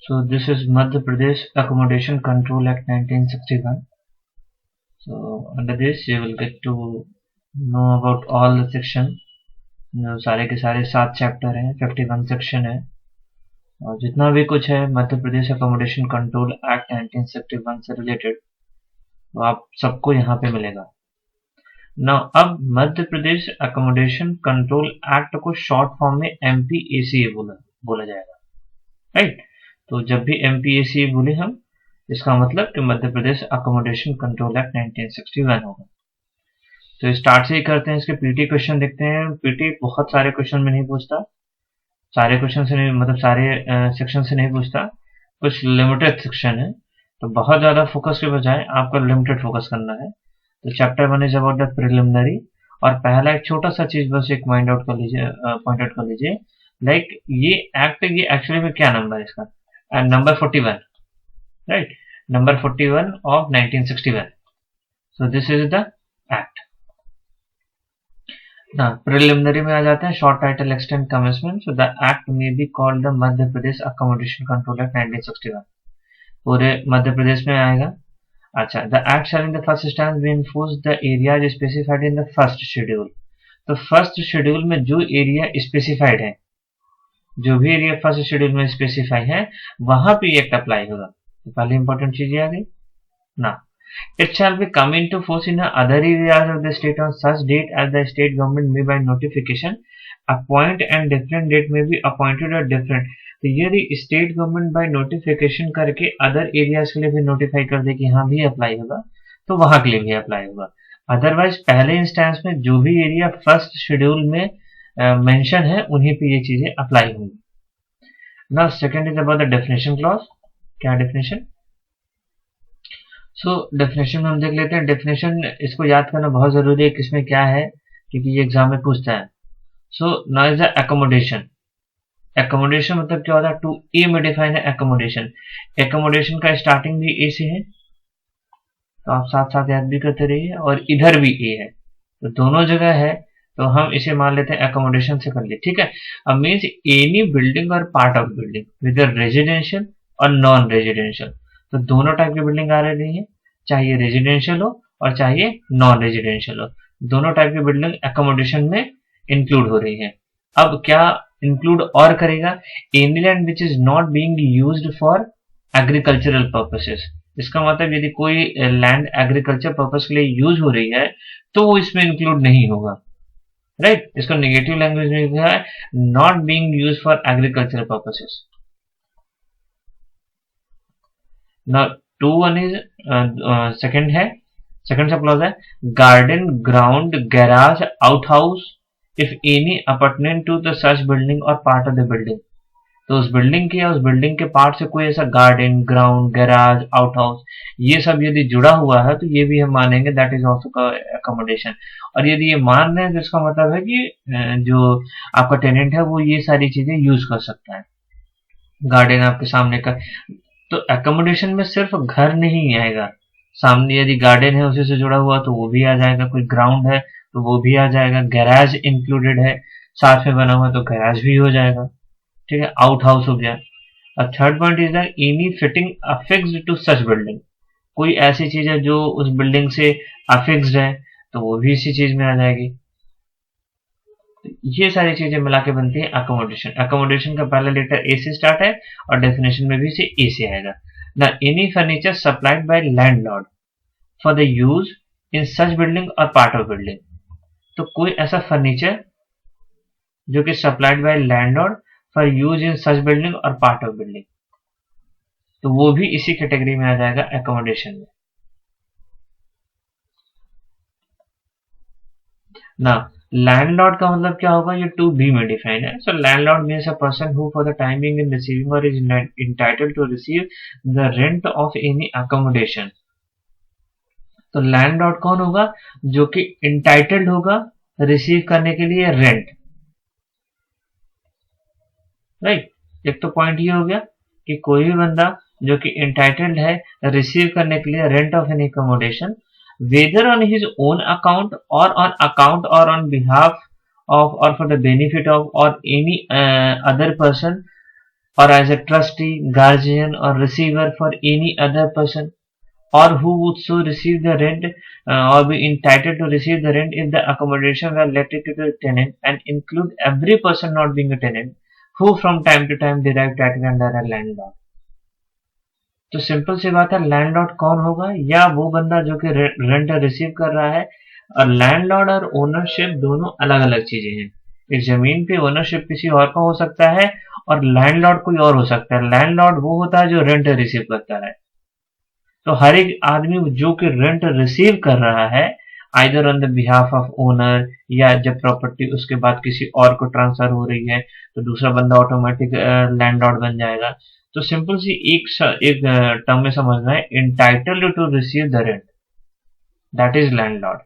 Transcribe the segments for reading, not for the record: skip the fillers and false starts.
So this is Madhya Pradesh Accommodation Control Act 1961. So under this you will get to know about all the section. सारे के सारे 7 chapter हैं, 51 section है और जितना भी कुछ है मध्य प्रदेश अकोमोडेशन कंट्रोल एक्ट 1961 से रिलेटेड तो आप सबको यहाँ पे मिलेगा ना। अब मध्य प्रदेश अकोमोडेशन कंट्रोल एक्ट को शॉर्ट फॉर्म में MPACA बोला जाएगा, राइट। तो जब भी MPACA बोले हम, इसका मतलब कि मध्य प्रदेश अकोमोडेशन कंट्रोल एक्ट 1961 होगा। तो स्टार्ट से ही करते हैं, इसके पीटी क्वेश्चन देखते हैं। पीटी बहुत सारे क्वेश्चन में नहीं पूछता, सारे क्वेश्चन से नहीं, मतलब सारे सेक्शन से नहीं पूछता, कुछ लिमिटेड सेक्शन है। तो बहुत ज्यादा फोकस के बजाय आपको लिमिटेड फोकस करना है। तो chapter 1 is about the preliminary, और पहला एक छोटा सा चीज बस एक पॉइंट आउट कर लीजिए, लाइक ये एक्ट, ये एक्चुअली में क्या नंबर है इसका, number 41, right, number 41 of 1961। So this is the act ना। प्रिलिमिनरी में आ जाते हैं, short title extend commencement. So the act may be called the Madhya Pradesh accommodation control act 1961, पूरे मध्य प्रदेश में आएगा। अच्छा, the act shall in the first instance be enforce the areas specified in the first schedule. तो first schedule में जो area specified है, जो भी एरिया फर्स्ट शेड्यूल में स्पेसिफाई है, वहां पे एक्ट अप्लाई होगा। तो पहले इंपॉर्टेंट चीज ये आ गई ना। It shall be come into force in other areas of the state on such date as the state government may by notification appoint, and different date may be appointed or different। तो यदि state government by notification करके other areas के लिए भी notify कर दे कि हाँ भी अप्लाई होगा, तो वहां के लिए भी अप्लाई होगा। अदरवाइज पहले इंस्टेंस में जो भी एरिया फर्स्ट शेड्यूल में मेंशन है, उन्हीं पे ये चीजें अप्लाई होंगी। Now second is about the definition clause. क्या डेफिनेशन? सो डेफिनेशन में हम देख लेते हैं। डेफिनेशन इसको याद करना बहुत जरूरी है, किसमें क्या है, क्योंकि ये एग्जाम में पूछता है। So now is the accommodation. Accommodation मतलब क्या होता है? टू ए में डिफाइन है एकोमोडेशन। एकोमोडेशन का स्टार्टिंग भी ए से है, तो आप साथ साथ याद भी करते रहिए, और इधर भी ए है, तो दोनों जगह है, तो हम इसे मान लेते हैं एकोमोडेशन से कर लिए, ठीक है। अब मीन्स एनी बिल्डिंग और part of building with residential और नॉन रेजिडेंशियल। तो दोनों टाइप की बिल्डिंग आ रही है, चाहिए रेजिडेंशियल हो और चाहिए नॉन रेजिडेंशियल हो, दोनों टाइप की बिल्डिंग एकोमोडेशन में इंक्लूड हो रही है। अब क्या इंक्लूड और करेगा? Any land which is not being used for agricultural purposes. इसका मतलब यदि कोई लैंड एग्रीकल्चर पर्पस के लिए यूज हो रही है, तो वो इसमें इंक्लूड नहीं होगा, राइट। इसको नेगेटिव लैंग्वेज में लिखा है, not being used for agricultural purposes. Now 2(1) is second है, second सा क्लॉज है, garden, ground, garage, out house if any apartment to the such building और पार्ट ऑफ द बिल्डिंग। तो उस बिल्डिंग के या उस बिल्डिंग के पार्ट से कोई ऐसा garden, ground, garage, out house, ये सब यदि जुड़ा हुआ है, तो ये भी हम मानेंगे दैट इज ऑल्सो अकोमोडेशन। और यदि ये मान रहे हैं तो इसका मतलब है कि जो आपका टेनेंट है वो ये सारी चीजें यूज कर सकता है। गार्डन आपके सामने का, तो एकोमोडेशन में सिर्फ घर नहीं आएगा, सामने यदि गार्डन है उसी से जुड़ा हुआ तो वो भी आ जाएगा, कोई ग्राउंड है तो वो भी आ जाएगा, गैराज इंक्लूडेड है साथ में बना हुआ तो गैराज भी हो जाएगा, ठीक है, आउट हाउस हो गया। और third point is that any fitting affixed to such building. कोई ऐसी चीज है जो उस बिल्डिंग से अफिक्स्ड है, तो वो भी इसी चीज में आ जाएगी। ये सारी चीजें मिला के बनती है अकोमोडेशन। अकोमोडेशन का पहला लेटर ए से स्टार्ट है और डेफिनेशन में भी से ए से आएगा ना। Any furniture supplied by landlord for the use in such building और पार्ट ऑफ बिल्डिंग। तो कोई ऐसा फर्नीचर जो कि supplied by landlord for use in such building और पार्ट ऑफ बिल्डिंग, तो वो भी इसी कैटेगरी में आ जाएगा एकोमोडेशन में ना। लैंडलॉर्ड का मतलब क्या होगा? ये टू बी में डिफाइन है। So landlord means a person who for the time being in receiving or is entitled to receive the rent of any accommodation. तो लैंडलॉर्ड कौन होगा? जो कि इंटाइटल्ड होगा रिसीव करने के लिए रेंट, राइट। एक तो पॉइंट ये हो गया कि कोई भी बंदा जो कि इंटाइटल्ड है रिसीव करने के लिए rent of any accommodation, whether on his own account or on behalf of or for the benefit of or any other person or as a trustee, guardian or receiver for any other person, or who would so receive the rent or be entitled to receive the rent if the accommodation were let to the tenant, and include every person not being a tenant who from time to time derive tax under a landlord. तो simple सी बात है, landlord कौन होगा? या वो बंदा जो कि रेंट रिसीव कर रहा है। और लैंडलॉर्ड और ओनरशिप दोनों अलग अलग चीजें हैं। इस जमीन पे ओनरशिप किसी और का हो सकता है और लैंडलॉर्ड कोई और हो सकता है। लैंडलॉर्ड वो होता है जो रेंट रिसीव करता है। तो हर एक आदमी जो कि रेंट रिसीव कर रहा है either on the behalf of owner, या जब प्रॉपर्टी उसके बाद किसी और को ट्रांसफर हो रही है तो दूसरा बंदा ऑटोमेटिक लैंडलॉर्ड बन जाएगा। तो सिंपल सी एक टर्म में समझना है, entitled to receive the rent, that is landlord.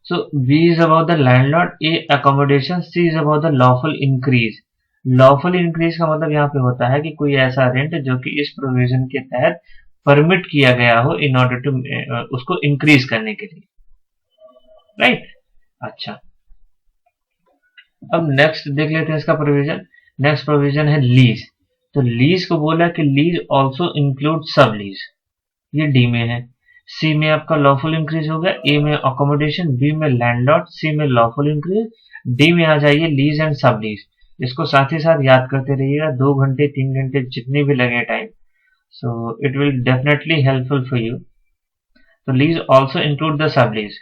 So B is about the landlord, A accommodation, C is about the lawful increase. Lawful increase का मतलब यहाँ पे होता है कि कोई ऐसा रेंट जो कि इस प्रोविजन के तहत परमिट किया गया हो इन ऑर्डर टू उसको इंक्रीज करने के लिए, राइट। अच्छा, अब नेक्स्ट देख लेते हैं इसका प्रोविजन। नेक्स्ट प्रोविजन है लीज। तो लीज को बोला कि लीज ऑल्सो इंक्लूड सब लीज, ये डी में है। सी में आपका लॉफुल इंक्रीज हो गया, ए में अकोमोडेशन, बी में लैंडलॉर्ड, सी में लॉफुल इंक्रीज, डी में आ जाइए लीज एंड सब लीज। इसको साथ ही साथ याद करते रहिएगा, 2 घंटे 3 घंटे जितनी भी लगे time, so it will definitely helpful for you. तो lease also include the sub lease.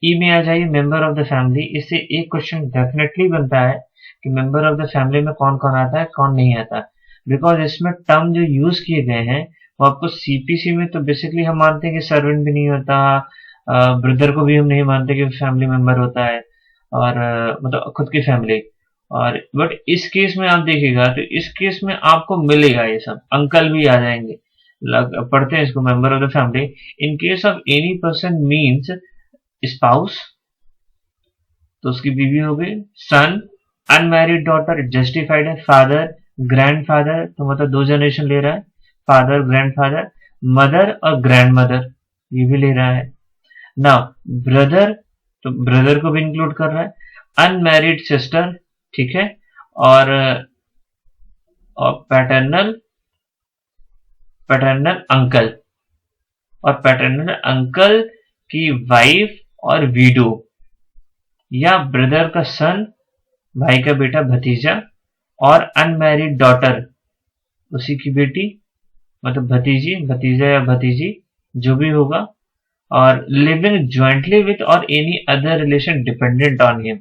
E में आ जाइए मेंबर ऑफ द फैमिली। इससे एक क्वेश्चन डेफिनेटली बनता है कि मेंबर ऑफ द फैमिली में कौन कौन आता है, कौन नहीं आता, बिकॉज इसमें टर्म जो यूज किए गए हैं वो आपको सीपीसी में तो बेसिकली हम मानते हैं कि सर्वेंट भी नहीं होता, ब्रदर को भी हम नहीं मानते कि फैमिली मेंबर होता है, और मतलब खुद की फैमिली। और बट इस केस में आप देखिएगा तो इस केस में आपको मिलेगा ये सब, अंकल भी आ जाएंगे। पढ़ते हैं इसको, member of the family in case of any person means spouse, तो उसकी बीवी हो गई, सन, अनमैरिड डॉटर जस्टिफाइड है, फादर, ग्रैंडफादर, तो मतलब 2 जनरेशन ले रहा है, फादर ग्रैंडफादर, मदर और ग्रैंड मदर ये भी ले रहा है। नाउ ब्रदर, तो ब्रदर को भी इंक्लूड कर रहा है, अनमैरिड सिस्टर, ठीक है, और पैटर्नल अंकल, और पैटर्नल अंकल की वाइफ और विडो, या ब्रदर का सन, भाई का बेटा भतीजा, और अनमैरिड डॉटर उसी की बेटी, मतलब भतीजी, भतीजा या भतीजी जो भी होगा, और लिविंग ज्वाइंटली विथ और any other relation dependent on him,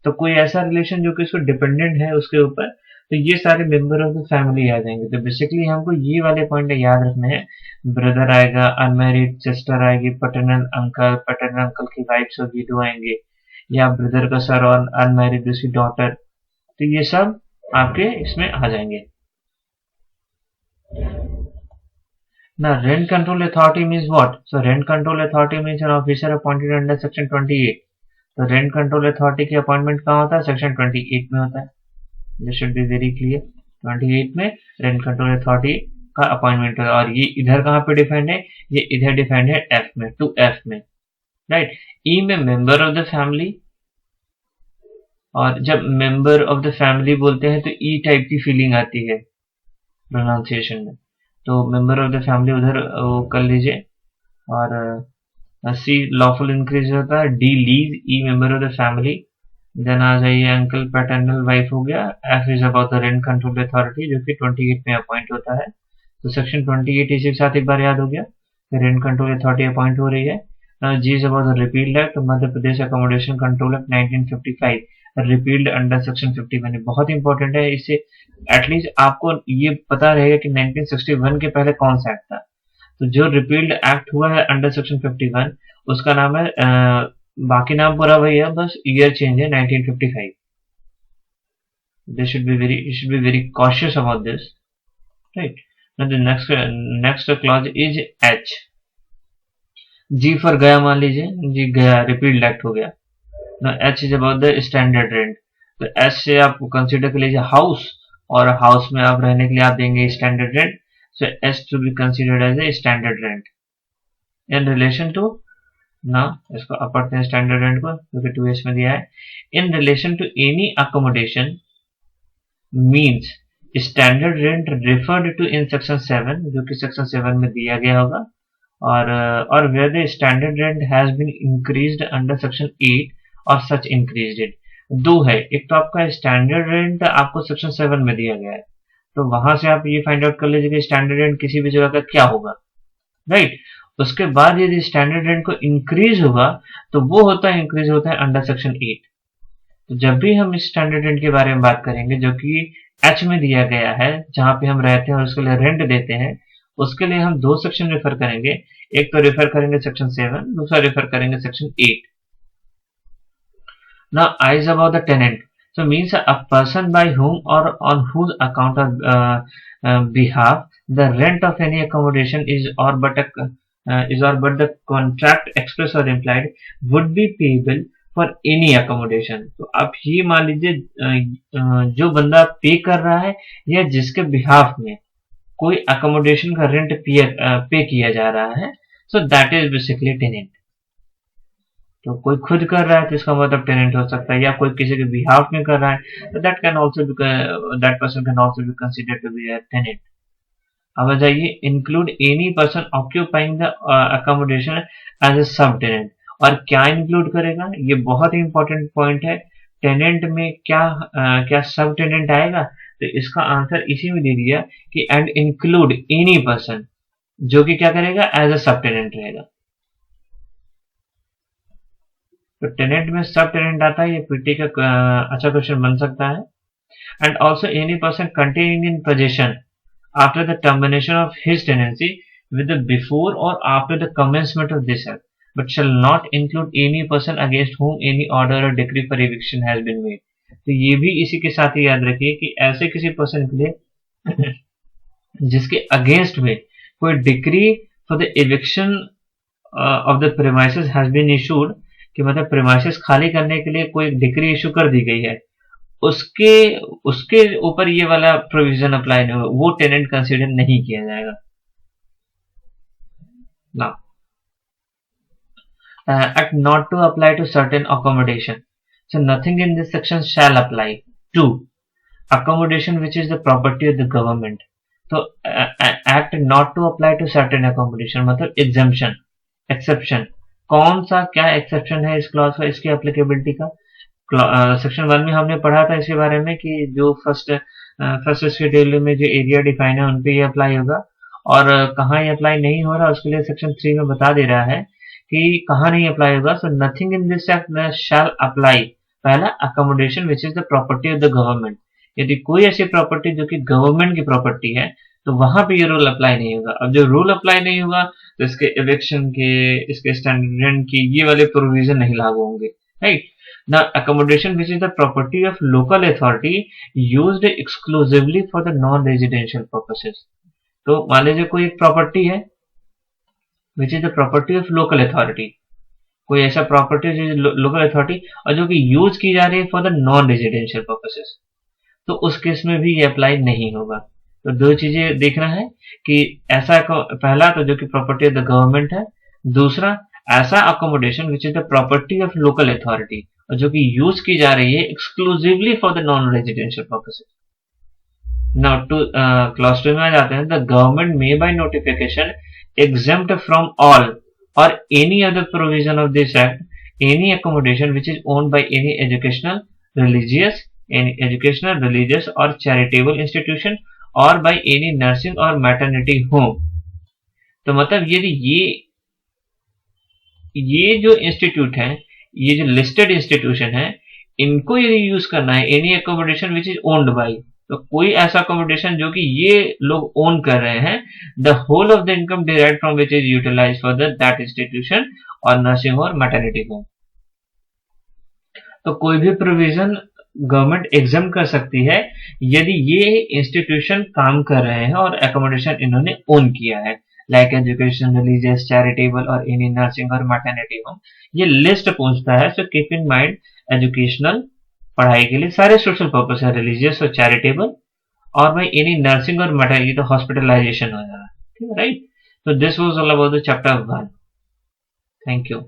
तो कोई ऐसा रिलेशन जो कि उसको डिपेंडेंट है उसके ऊपर, तो ये सारे मेंबर ऑफ द फैमिली आ जाएंगे। तो बेसिकली हमको ये वाले पॉइंट याद रखने हैं, ब्रदर आएगा, अनमैरिड सिस्टर आएगी, पैटर्नल अंकल की वाइफ और विडो आएंगे, या ब्रदर का सर और अनमैरिड उसकी डॉटर, तो ये सब आपके इसमें आ जाएंगे। Now, rent control authority means what? So, rent control authority means an officer appointed under section 28. तो रेंट कंट्रोल अथॉरिटी की अपॉइंटमेंट कहाँ होता है? सेक्शन 28 में होता है। This should be very clear. 28 में रेंट कंट्रोल अथॉरिटी का अपॉइंटमेंट है, और ये इधर कहाँ पे डिफाइंड है? ये इधर डिफाइंड है एफ में, 2F में, राइट। ई में मेंबर ऑफ द फैमिली, और जब मेंबर ऑफ द फैमिली बोलते हैं तो ई टाइप की फीलिंग आती है प्रोनाउंसिएशन में, तो मेंबर ऑफ द फैमिली उधर वो कर लीजिए। और सी लॉफुल इंक्रीज होता है, D lease, E member of the family, then आ जाइए अंकल पैटर्नल वाइफ हो गया। F is about the rent control authority जो कि 28 में अपॉइंट होता है। तो सेक्शन 28 इसी के साथ एक बार याद हो गया, रेंट कंट्रोल अथॉरिटी अपॉइंट हो रही है। G is about the repealed act, Madhya Pradesh accommodation control act 1955, repealed under section 51, बहुत इंपॉर्टेंट है। इससे एटलीस्ट आपको ये पता रहेगा कि 1961 के पहले कौन सा एक्ट था। तो जो रिपील्ड एक्ट हुआ है अंडर सेक्शन 51 उसका नाम है, बाकी नाम पूरा वही है, बस ईयर चेंज है 1955। This should be very cautious about this, right? Now the next clause is H. G for गया, मान लीजिए जी गया, रिपील्ड एक्ट हो गया। Now H is about the standard rent, तो H से आप कंसिडर कर लीजिए हाउस, और हाउस में आप रहने के लिए आप देंगे standard rent, so S to be considered as a standard rent in relation to, ना इसको आप पढ़ते हैं स्टैंडर्ड रेंट को क्योंकि 2S में दिया है, in relation to any accommodation means standard rent referred to in section 7, जो कि सेक्शन 7 में दिया गया होगा, और where the standard rent has been increased under section 8 और सच इंक्रीज्ड इट। दो है, एक तो आपका स्टैंडर्ड रेंट आपको सेक्शन 7 में दिया गया है, तो वहां से आप ये फाइंड आउट कर लीजिए कि स्टैंडर्ड रेंट किसी भी जगह का क्या होगा, राइट। उसके बाद यदि स्टैंडर्ड रेंट को इंक्रीज होगा तो वो होता है, इंक्रीज होता है अंडर सेक्शन 8। तो जब भी हम इस स्टैंडर्ड रेंट के बारे में बात करेंगे, जो कि एच में दिया गया है, जहां पे हम रहते हैं और उसके लिए रेंट देते हैं, उसके लिए हम दो सेक्शन रेफर करेंगे। एक तो रेफर करेंगे सेक्शन 7, दूसरा रेफर करेंगे section 8। Now I is about the tenant, so means a person by whom or on whose account or behalf the rent of any accommodation is or but the contract express or implied would be payable for any accommodation। तो आप ये मान लीजिए जो बंदा पे कर रहा है या जिसके बिहाफ में कोई अकोमोडेशन का रेंट पे किया जा रहा है, so that is basically tenant. तो कोई खुद कर रहा है तो इसका मतलब टेनेंट हो सकता है, या कोई किसी के बिहाफ में कर रहा है तो that person can also be considered to be a tenant. अब आ जाइए, include any person occupying the accommodation as a sub tenant. और क्या इंक्लूड करेगा, ये बहुत ही इंपॉर्टेंट पॉइंट है। टेनेंट में क्या सब टेनेंट आएगा, तो इसका आंसर इसी में दे दिया कि एंड इंक्लूड एनी पर्सन, जो कि क्या करेगा, एज अ सब टेनेंट रहेगा। तो टेनेंट में सब टेनेंट आता है, ये पीटी का अच्छा क्वेश्चन बन सकता है। And also any person containing in possession after the termination of his tenancy with the before or after the commencement of this act, but shall not include any person against whom any order or decree for eviction has been made। तो ये भी इसी के साथ ही याद रखिए कि ऐसे किसी पर्सन के लिए जिसके अगेंस्ट में कोई decree for the eviction of the premises has been issued, कि मतलब प्रेमाइसेस खाली करने के लिए कोई डिक्री इशू कर दी गई है, उसके ऊपर ये वाला प्रोविजन अप्लाई नहीं होगा, वो टेनेंट कंसीडर नहीं किया जाएगा। Now, act not to apply to certain accommodation. So nothing in this section shall apply to accommodation which is the property of the government। तो act not to apply to certain accommodation मतलब exemption, exception। कौन सा क्या exception है इस clause का, इसकी applicability का? सेक्शन 1 में हमने पढ़ा था इसके बारे में कि जो फर्स्ट शेड्यूल में जो एरिया डिफाइन है उन पे ये अप्लाई होगा, और कहाँ ये अप्लाई नहीं हो रहा उसके लिए सेक्शन 3 में बता दे रहा है कि कहाँ नहीं अप्लाई होगा। So nothing in this act shall apply, पहला accommodation which is the property of the government. यदि कोई ऐसी प्रॉपर्टी जो कि गवर्नमेंट की प्रॉपर्टी है तो वहां पे ये रूल अप्लाई नहीं होगा। अब जो रूल अप्लाई नहीं होगा तो इसके इलेक्शन के, इसके स्टैंडर्ड की ये वाले प्रोविजन नहीं लागू होंगे, right. The accommodation which is the property of local authority used exclusively for the non residential purposes. तो मान लीजिए कोई एक प्रॉपर्टी है विच is the property of local authority, कोई ऐसा प्रॉपर्टी लोकल अथॉरिटी और जो कि यूज की जा रही है for the non residential purposes, तो उस केस में भी ये अप्लाई नहीं होगा। तो दो चीजें देखना है कि ऐसा पहला तो जो कि प्रॉपर्टी ऑफ द गवर्नमेंट है, दूसरा ऐसा accommodation which is the property of local authority और जो कि यूज की जा रही है exclusively for the non residential purposes. Now to clause 2 में आ जाते हैं। The government may by notification exempt from all or any other provision of this act any accommodation which is owned by any educational, religious or charitable institution or by any nursing or maternity home। तो मतलब यदि ये जो institute है, ये जो listed institution है, इनको यदि यूज करना है any accommodation which is owned by, तो कोई ऐसा अकोमोडेशन जो कि ये लोग ओन कर रहे हैं, the whole of the income derived from which is utilised for that institution और नर्सिंग और मैटरनिटी होम। तो कोई भी प्रोविजन गवर्नमेंट एग्जाम कर सकती है यदि ये इंस्टीट्यूशन काम कर रहे हैं और अकोमोडेशन इन्होंने ओन किया है, लाइक एजुकेशन, रिलीजियस, चैरिटेबल और एनी नर्सिंग और मैटरनिटी होम। ये लिस्ट पूछता है, so keep in mind educational पढ़ाई के लिए सारे सोशल पर्पस है, रिलीजियस और चैरिटेबल, और भाई एनी नर्सिंग और मैटरनिटी तो हॉस्पिटलाइजेशन हो जाना, ठीक है, राइट। तो this was all about the chapter 1। Thank you.